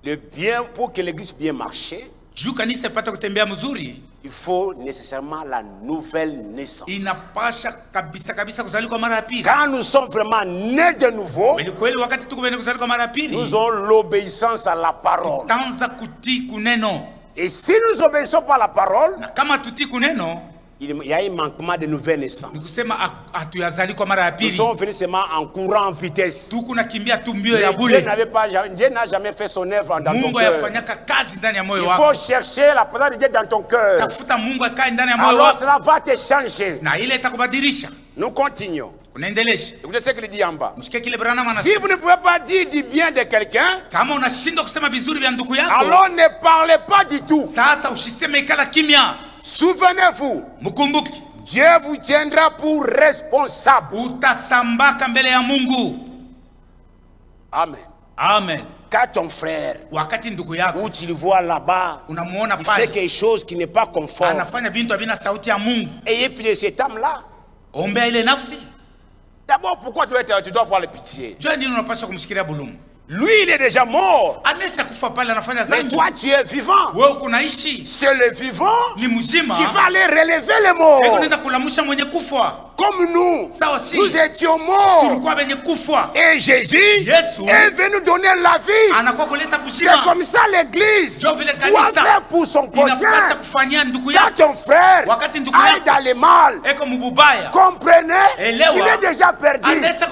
Le bien, pour que l'église bien marche, il faut nécessairement la nouvelle naissance. Quand nous sommes vraiment nés de nouveau, nous avons l'obéissance à la parole. Et si nous obéissons pas à la parole, il y a un manquement de nouvelle naissance. Nous sommes venus seulement en courant en vitesse. Dieu n'a jamais fait son œuvre dans ton cœur. Il faut chercher la présence de Dieu dans ton cœur. Alors cela va te changer. Nous continuons. Écoutez ce qu'il dit en bas. Si vous ne pouvez pas dire du bien de quelqu'un, alors ne parlez pas du tout. Souvenez-vous, Dieu vous tiendra pour responsable. Amen. Amen. Quand ton frère, où tu le vois là-bas, il fait quelque chose qui n'est pas conforme, ayez pitié de cet homme-là. D'abord, pourquoi tu dois avoir la pitié? Lui, il est déjà mort. Mais toi, tu es vivant. C'est le vivant qui va aller relever les morts. Comme nous étions morts. Et Jésus est venu donner la vie. C'est comme ça l'église doit faire pour son prochain. Quand ton frère aille dans le mal, comprenez, il est déjà perdu. Qu'est-ce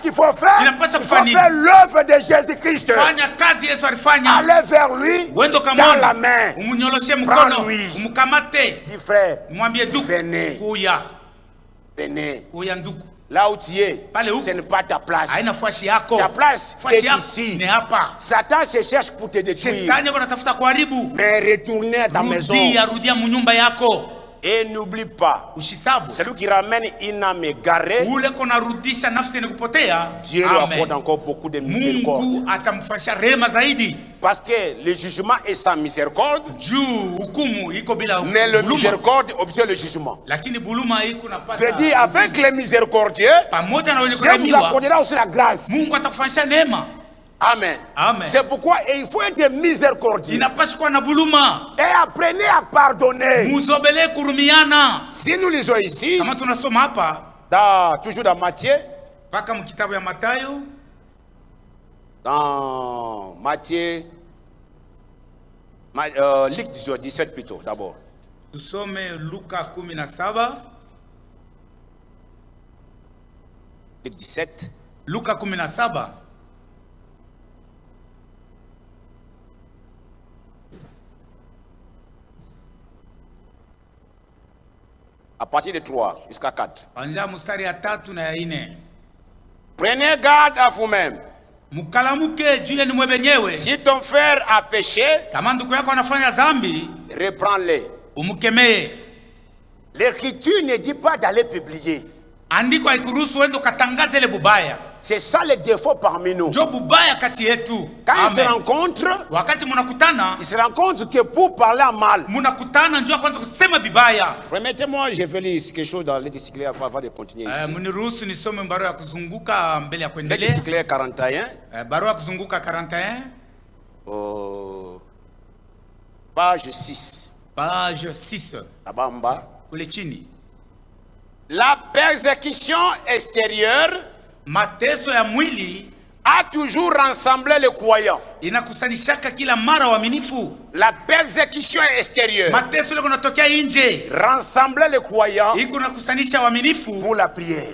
qu'il faut faire? Il faut faire l'œuvre de Jésus-Christ. Allez vers lui dans la main. Prends-lui. Dis frère, venez. Venez. Là où tu es, ce n'est pas ta place. Ta place est ici. Satan se cherche pour te détruire. Mais retournez à ta maison. Et n'oublie pas, celui qui ramène une âme égarée, Dieu lui accorde encore beaucoup de miséricorde. Parce que le jugement est sans miséricorde, mais le miséricorde obtient le jugement. Je dis, avec les miséricordieux, Dieu vous accordera aussi la grâce. Amen. Amen. C'est pourquoi il faut être miséricordieux. Et apprenez à pardonner. Si nous lisons ici, toujours dans Matthieu, dans Matthieu, Luc 17 plutôt, d'abord. Nous sommes Luka 17. Luc 17. Luka 17. À partir de 3 jusqu'à 4. Prenez garde à vous-même. Si ton frère a péché, reprends-le. L'écriture ne dit pas d'aller publier. C'est ça le défaut parmi nous. Quand ils se rencontrent, ils se rencontrent que pour parler en mal. Permettez-moi, je vais lire quelque chose dans l'Éticyclaire avant de continuer ici. L'Éticyclaire 41. Page 6. Page 6. Là-bas en bas. La persécution extérieure a toujours rassemblé les croyants. La persécution extérieure rassemblait les croyants pour la prière.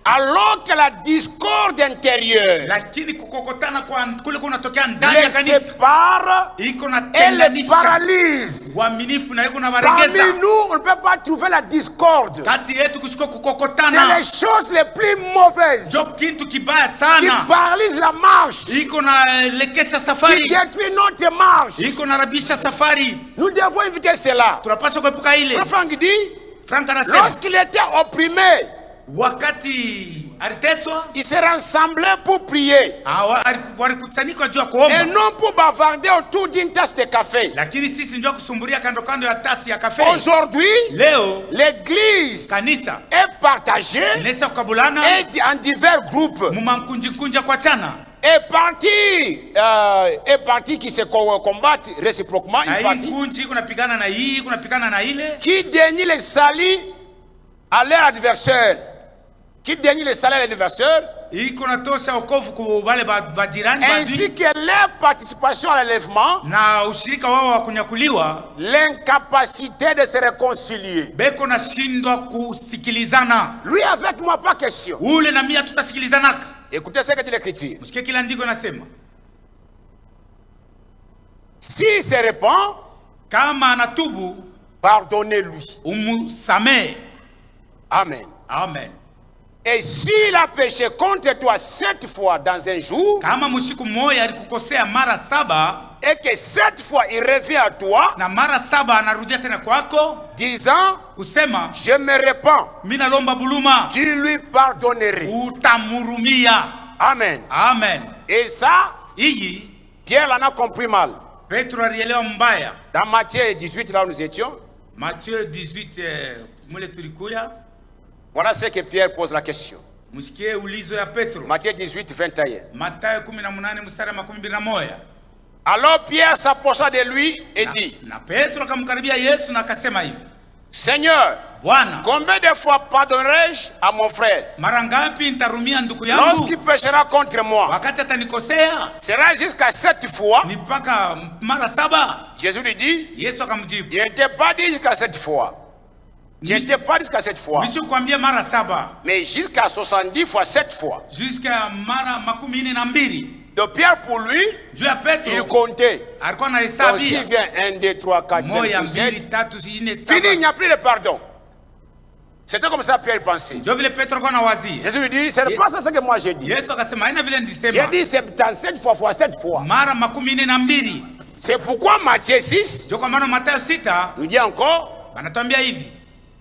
Alors que la discorde intérieure les sépare et les paralyse. Parmi nous, on ne peut pas trouver la discorde. C'est les choses les plus mauvaises qui paralysent la marche, qui détruisent notre marche. Nous devons éviter cela. Franck dit, lorsqu'il était opprimé, Ils se rassemblaient pour prier. Et non pour bavarder autour d'une tasse de café. Aujourd'hui, l'église est partagée et en divers groupes. Et partis qui se combattent réciproquement, qui dénient les salis à leur adversaire. Qui dénie le salaire de l'adversaire, ainsi que leur participation à l'enlèvement, l'incapacité de se réconcilier. Lui avec moi, pas question. Écoutez ce que dit l'Écriture. S'il se répand, pardonnez-lui. Amen. Amen. Et s'il a péché contre toi 7 fois dans un jour, et que 7 fois il revient à toi, disant, je me répands, tu lui pardonnerais. Amen. Amen. Et ça, Pierre en a compris mal. Dans Matthieu 18, là où nous étions, Matthieu 18, voilà ce que Pierre pose la question. Matthieu 18, 21. Alors Pierre s'approcha de lui et dit, Seigneur, combien de fois pardonnerai-je à mon frère lorsqu'il péchera contre moi? Sera jusqu'à 7 fois? Jésus lui dit, je ne t'ai pas dit jusqu'à 7 fois. Je ne t'ai pas dit jusqu'à 7 fois. Mais jusqu'à 70 fois 7 fois. Donc Pierre pour lui, il comptait. Donc s'il vient 1, 2, 3, 4, 5, 6, 7. Fini, il n'y a plus de pardon. C'était comme ça Pierre pensait. Jésus lui dit, c'est pas ça ce que moi j'ai dit. J'ai dit 77 fois 7 fois. C'est pourquoi Matthieu 6 nous dit encore,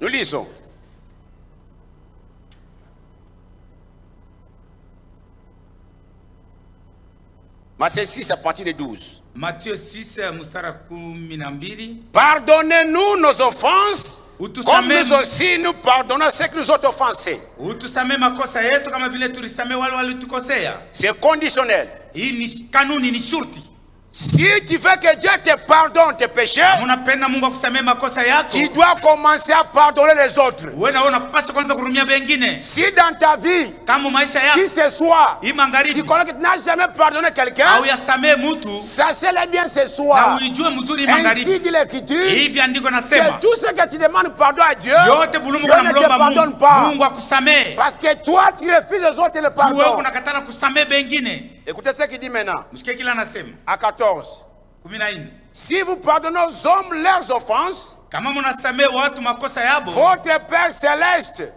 nous lisons. Matthieu 6 à partir de 12. Matthieu 6 Pardonnez-nous nos offenses, comme nous aussi nous pardonnons ceux qui nous ont offensés. C'est conditionnel. Si tu veux que Dieu te pardonne tes péchés, tu dois commencer à pardonner les autres. Si dans ta vie, si ce soir, tu connais que tu n'as jamais pardonné quelqu'un, sachez-le bien ce soir. Ainsi dit l'Écriture, que tout ce que tu demandes pardon à Dieu, Dieu ne te pardonne pas. Parce que toi, tu refuses les autres le pardon. Écoutez ce qu'il dit maintenant. À 14. Si vous pardonnez aux hommes leurs offenses, votre Père Céleste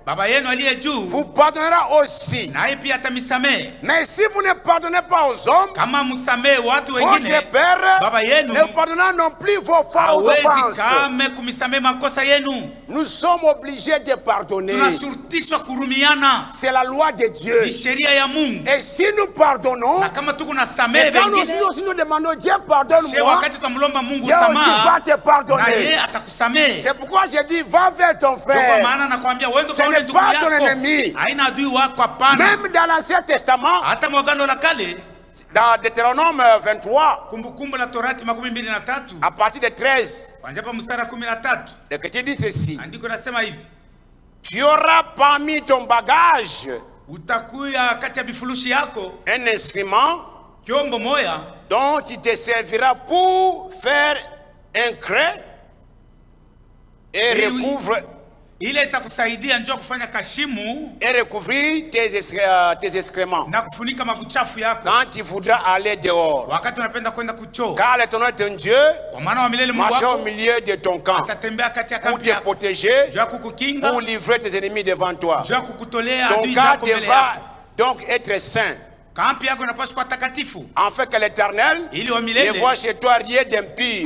vous pardonnera aussi. Mais si vous ne pardonnez pas aux hommes, votre Père ne pardonnera non plus vos offenses. Nous sommes obligés de pardonner. C'est la loi de Dieu. Et si nous pardonnons, et quand nous aussi nous demandons Dieu pardonne-moi, Dieu aussi va te pardonner. C'est pourquoi j'ai dit, va vers ton frère. Ce n'est pas ton ennemi. Même dans l'Ancien Testament, dans Deutéronome 23, à partir de 13, l'Écriture dit ceci. Tu auras parmi ton bagage un instrument dont tu te serviras pour faire un creux et recouvrir tes excréments quand tu voudras aller dehors. Car l'Éternel ton Dieu marchera au milieu de ton camp pour te protéger, pour livrer tes ennemis devant toi. Ton camp devra donc être saint, en fait que l'Éternel ne voit chez toi rien d'impur et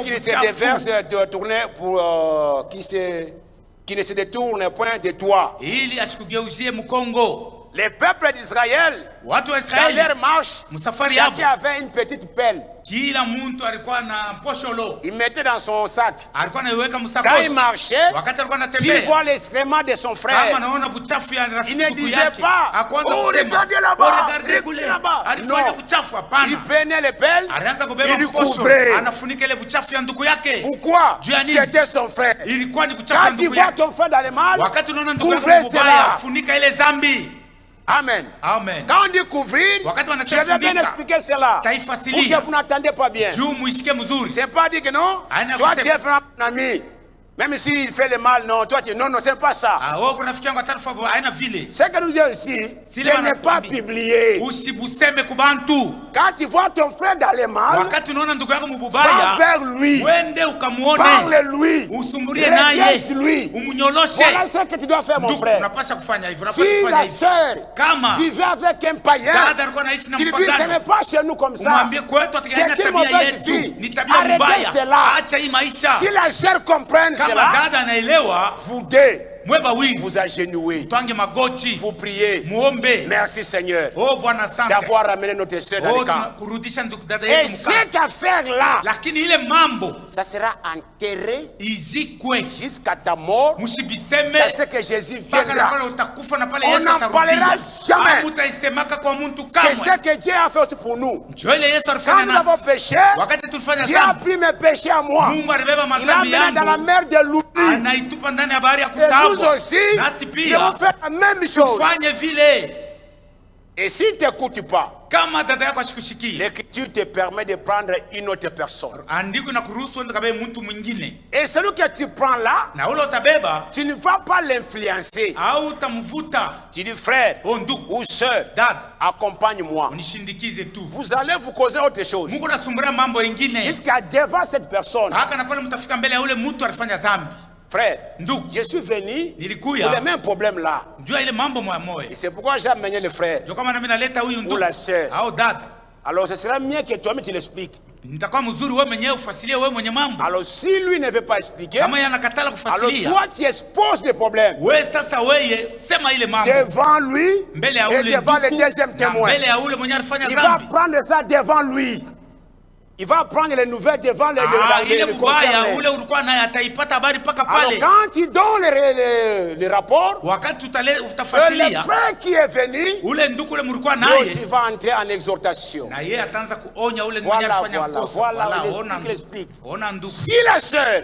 qu'il se déverse de tourner pour qui ne se détourne point de toi. Ili asikugeuzie mkongo. Les peuples d'Israël, watu wa dans Israeli, leur marche, chacun avait une petite pelle. Kila muntu alikuwa na posholo. Il mettait dans son sac. Alikuwa anaiweka msakoshi. Quand il marchait, wakati alikuwa anatembea, s'il voit l'excrément de son frère, kama anaona buchafu ya rafiki il ne disait pas, oh, regardez là-bas, regardez là-bas. Non, il prenait les pelles, il lui couvrait. Anafunika ile buchafu ya ndugu yake. Pourquoi? C'était son frère. Ilikuwa ni buchafu ya ndugu yake. Quand tu vois ton frère dans le mal, wakati unaona ndugu yako mbaya, funika ile dhambi. Amen. Amen. Quand on dit couvrir, je vais bien expliquer cela. Pour que vous n'entendez pas bien. C'est pas dire que non, toi tu es vraiment mon ami. Même s'il fait le mal, non, toi tu non, non, c'est pas ça. Ce que nous disons ici, ce n'est pas publié. Quand tu vois ton frère dans le mal, va vers lui, parle-lui, regrette-lui. Voilà ce que tu dois faire, mon frère. Si la sœur vivait avec un païen, qui lui dit ce n'est pas chez nous comme ça, c'est une mauvaise vie, arrêtez cela. Si la sœur comprenne cela, vous deux, vous agenouillez, vous priez. Merci Seigneur d'avoir ramené notre sœur dans le camp. Et cette affaire-là, ça sera enterré jusqu'à ta mort, jusqu'à ce que Jésus viendra. On n'en parlera jamais. C'est ce que Dieu a fait pour nous. Quand nous avons péché, Dieu a pris mes péchés à moi. Il a amené dans la mer de l'oubli. Et nous aussi, devons faire la même chose. Et s'il ne t'écoute pas, l'Écriture te permet de prendre une autre personne. Et celui que tu prends là, tu ne vas pas l'influencer. Tu dis frère ou soeur, accompagne-moi. Vous allez vous causer autre chose. Jusqu'à devant cette personne. Frère, je suis venu pour les mêmes problèmes là. Et c'est pourquoi j'ai amené le frère ou la sœur. Alors ce sera mieux que toi-même tu l'expliques. Alors si lui ne veut pas expliquer, alors toi tu exposes les problèmes devant lui et devant le deuxième témoin. Il va prendre ça devant lui. Il va prendre les nouvelles devant les concernés. Alors quand il donne les rapports, le frère qui est venu, lui il va entrer en exhortation. Voilà, il explique. Si la sœur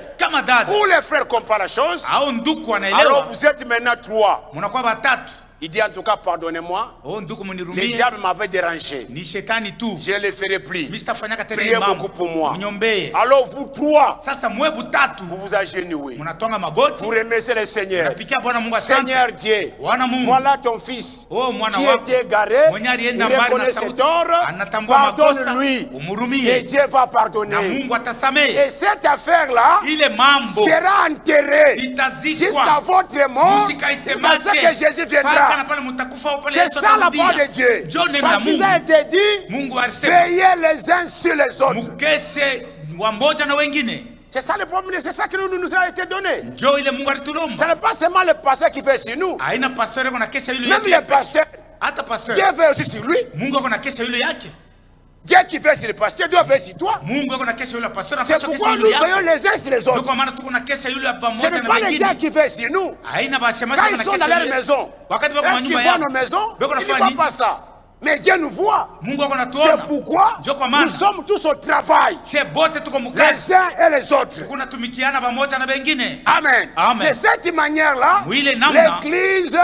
ou le frère comprend la chose, alors vous êtes maintenant trois. Il dit en tout cas, pardonnez-moi, le diable m'avait dérangé. Je ne le ferai plus. Priez beaucoup pour moi. Alors vous trois, vous vous agenouillez. Vous remerciez le Seigneur. Seigneur Dieu, voilà ton fils qui est égaré. Il reconnaît ses torts. Pardonne-lui. Et Dieu va pardonner. Et cette affaire-là sera enterrée jusqu'à votre mort, jusqu'à ce que Jésus viendra. C'est ça la parole de Dieu. Parce qu'il a été dit, veillez les uns sur les autres. C'est ça le problème, c'est ça qui nous a été donné. Ce n'est pas seulement le pasteur qui fait sur nous. Même le pasteur, Dieu veut aussi sur lui. Dieu qui fait sur le pasteur, Dieu fait sur toi. C'est pourquoi nous veillons les uns sur les autres. Ce n'est pas les gens qui fait sur nous. Quand ils sont dans leur maison, est-ce qu'ils voient nos maisons? Ils ne voient pas ça. Mais Dieu nous voit. C'est pourquoi nous sommes tous au travail, les uns et les autres. Amen. De cette manière-là, l'Église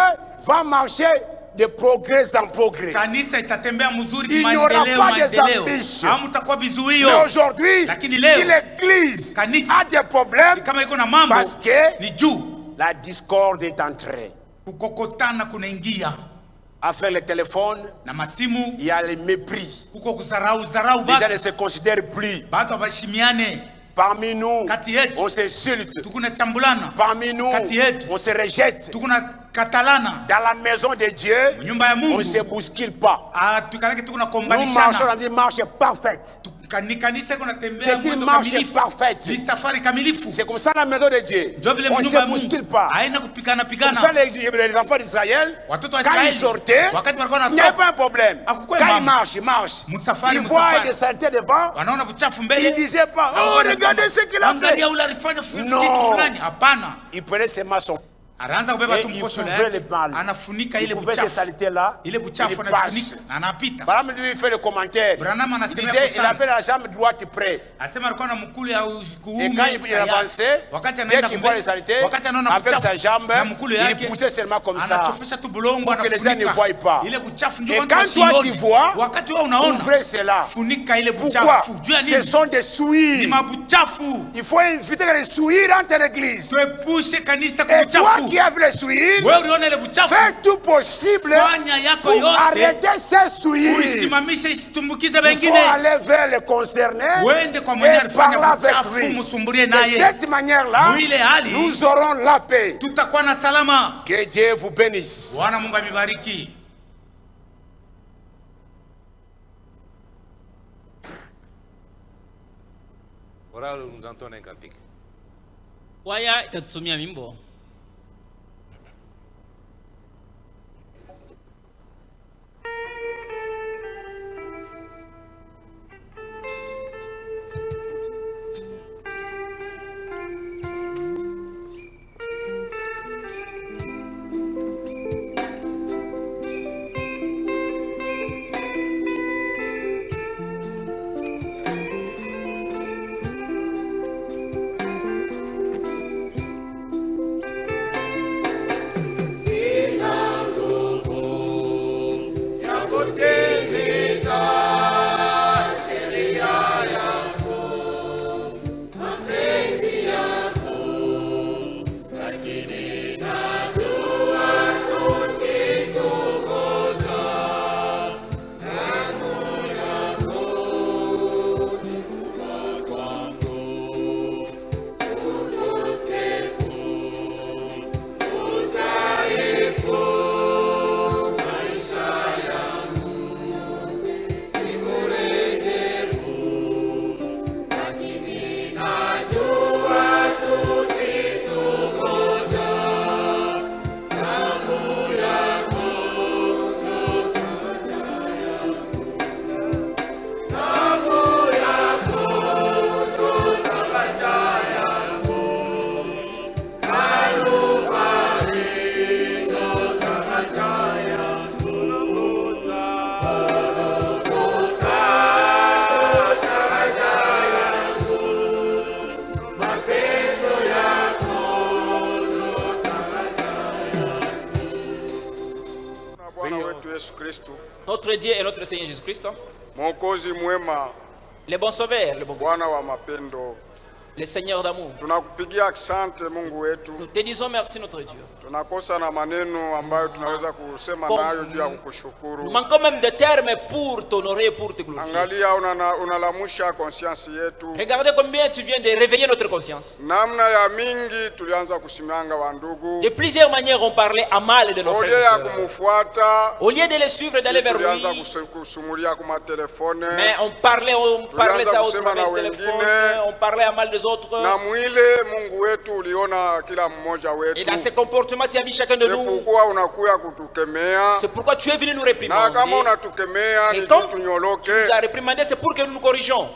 va marcher de progrès en progrès. Il n'y aura pas des embûches. Mais aujourd'hui, si l'Église a des problèmes, parce que la discorde est entrée. Avec le téléphone, il y a le mépris. Les gens ne se considèrent plus. Parmi nous, on s'insulte. Parmi nous, on se rejette. Dans la maison de Dieu, on ne se bouscule pas. Nous marchons dans une marche parfaite. C'est une marche parfaite. C'est comme ça la maison de Dieu. On ne se bouscule pas. Comme ça les enfants d'Israël, quand ils sortaient, il n'y avait pas un problème. Quand ils marchent, ils voient des saletés devant. Ils ne disaient pas, oh regardez ce qu'il a fait. Non, ils prenaient ses maçons. Anaanza kubeba tu mkosho yake, anafunika ile buchafu anafunika na anapita. Branham lui fait le commentaire. Il disait il avait la jambe droite près. Asema alikuwa na mkulu ya kuume. Et quand il avançait, dès qu'il voit les saletés, avec sa jambe, il poussait seulement comme ça. Pour que les gens ne voient pas. Et quand toi tu vois, ouvrez cela. Pourquoi? Ce sont des souillures. Il faut éviter les souillures entre l'église. Et toi qui a vu les souillures, fais tout possible pour arrêter ces souillures. Il faut aller vers les concernés et parler avec lui. De cette manière-là, nous aurons la paix. Que Dieu vous bénisse. Voilà, nous entendons un cantique. Waya itatusomea wimbo. Notre Dieu et notre Seigneur Jésus-Christ, le bon sauveur, le bon Dieu, le Seigneur d'amour. Nous te disons merci notre Dieu. Nous manquons même de termes pour t'honorer, pour te glorifier. Regardez combien tu viens de réveiller notre conscience. De plusieurs manières on parlait à mal de nos frères et sœurs. Au lieu de les suivre, d'aller vers lui, mais on parlait ça au travers du téléphone, on parlait à mal des autres. Et dans ces comportements, tu as vu chacun de nous. C'est pourquoi tu es venu nous réprimander. Et comme tu nous as réprimandé, c'est pour que nous nous corrigeons.